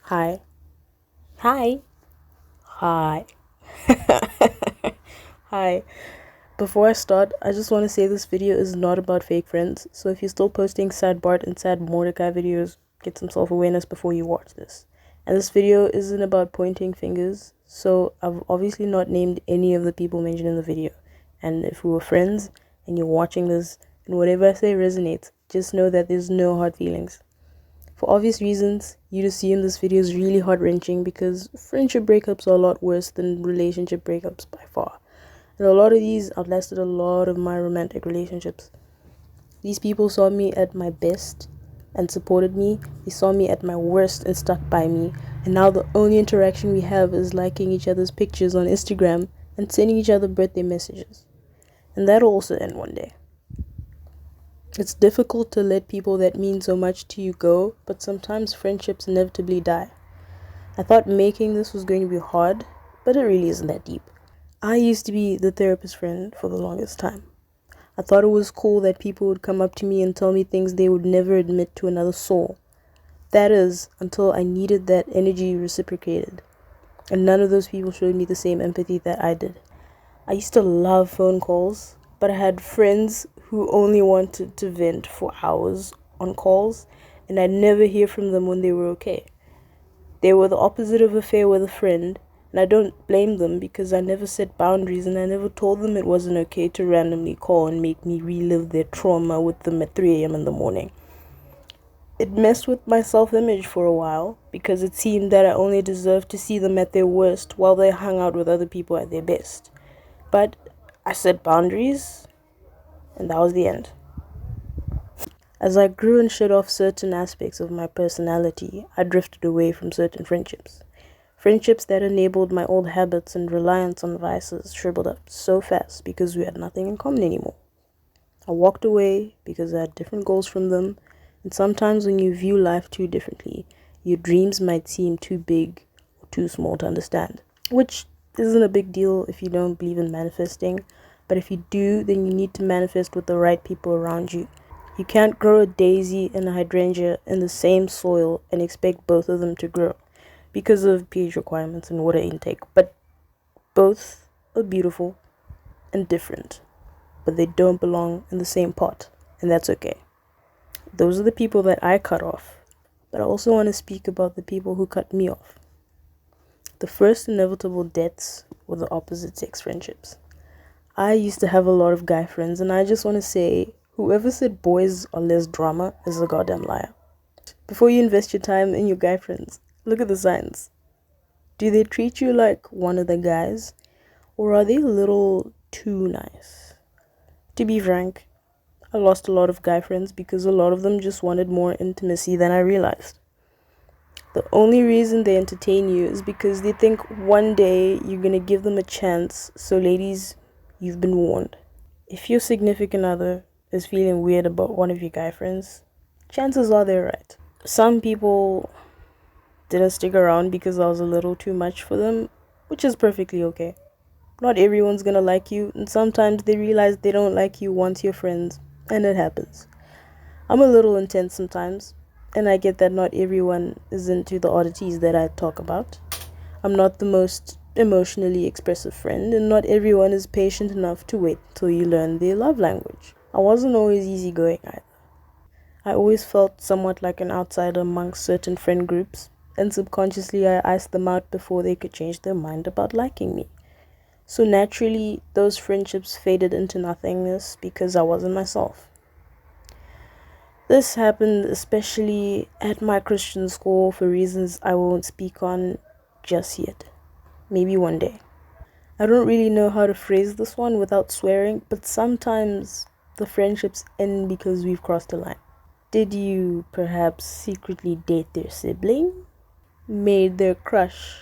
Hi. Hi. Hi. Hi. Before I start, I just want to say this video is not about fake friends. So if you're still posting sad Bart and sad Mordecai videos, get some self-awareness before you watch this. And this video isn't about pointing fingers. So I've obviously not named any of the people mentioned in the video. And if we were friends and you're watching this and whatever I say resonates, just know that there's no hard feelings. For obvious reasons, you to see in this video is really heart-wrenching because friendship breakups are a lot worse than relationship breakups by far. And a lot of these outlasted a lot of my romantic relationships. These people saw me at my best and supported me. They saw me at my worst and stuck by me. And now the only interaction we have is liking each other's pictures on Instagram and sending each other birthday messages. And that'll also end one day. It's difficult to let people that mean so much to you go, but sometimes friendships inevitably die. I thought making this was going to be hard, but it really isn't that deep. I used to be the therapist friend for the longest time. I thought it was cool that people would come up to me and tell me things they would never admit to another soul. That is, until I needed that energy reciprocated. And none of those people showed me the same empathy that I did. I used to love phone calls, but I had friends who only wanted to vent for hours on calls, and I'd never hear from them when they were okay. They were the opposite of a fair weather friend, and I don't blame them because I never set boundaries and I never told them it wasn't okay to randomly call and make me relive their trauma with them at 3 a.m. in the morning. It messed with my self-image for a while because it seemed that I only deserved to see them at their worst while they hung out with other people at their best. But I set boundaries, and that was the end. As I grew and shed off certain aspects of my personality, I drifted away from certain friendships. Friendships that enabled my old habits and reliance on vices shriveled up so fast because we had nothing in common anymore. I walked away because I had different goals from them, and sometimes when you view life too differently, your dreams might seem too big or too small to understand. Which isn't a big deal if you don't believe in manifesting, but if you do, then you need to manifest with the right people around you. You can't grow a daisy and a hydrangea in the same soil and expect both of them to grow because of pH requirements and water intake, but both are beautiful and different, but they don't belong in the same pot, and that's okay. Those are the people that I cut off, but I also want to speak about the people who cut me off. The first inevitable deaths were the opposite sex friendships. I used to have a lot of guy friends, and I just want to say, whoever said boys are less drama is a goddamn liar. Before you invest your time in your guy friends, look at the signs. Do they treat you like one of the guys, or are they a little too nice? To be frank, I lost a lot of guy friends because a lot of them just wanted more intimacy than I realized. The only reason they entertain you is because they think one day you're gonna give them a chance. So ladies, you've been warned. If your significant other is feeling weird about one of your guy friends, chances are they're right. Some people didn't stick around because I was a little too much for them, which is perfectly okay. Not everyone's gonna like you, and sometimes they realize they don't like you once you're friends, and it happens. I'm a little intense sometimes, and I get that not everyone is into the oddities that I talk about. I'm not the most emotionally expressive friend, and not everyone is patient enough to wait till you learn their love language. I wasn't always easygoing either. I always felt somewhat like an outsider amongst certain friend groups, and subconsciously I iced them out before they could change their mind about liking me. So naturally, those friendships faded into nothingness because I wasn't myself. This happened especially at my Christian school for reasons I won't speak on just yet. Maybe one day. I don't really know how to phrase this one without swearing, but sometimes the friendships end because we've crossed a line. Did you perhaps secretly date their sibling? Made their crush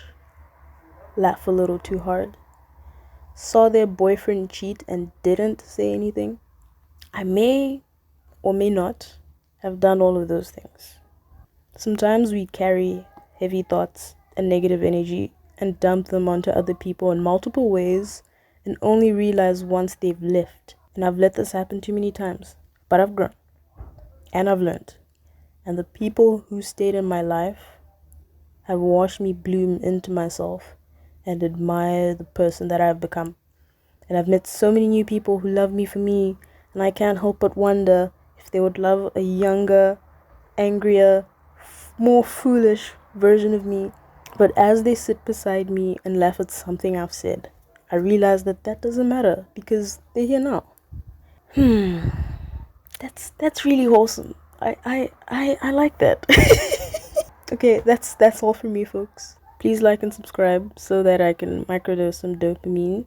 laugh a little too hard? Saw their boyfriend cheat and didn't say anything? I may or may not have done all of those things. Sometimes we carry heavy thoughts and negative energy and dump them onto other people in multiple ways and only realize once they've left. And I've let this happen too many times, but I've grown and I've learned. And the people who stayed in my life have watched me bloom into myself and admire the person that I've become. And I've met so many new people who love me for me, and I can't help but wonder if they would love a younger, angrier, more foolish version of me. But as they sit beside me and laugh at something I've said, I realize that that doesn't matter because they're here now. That's really wholesome. I like that. Okay, that's all from me, folks. Please like and subscribe so that I can microdose some dopamine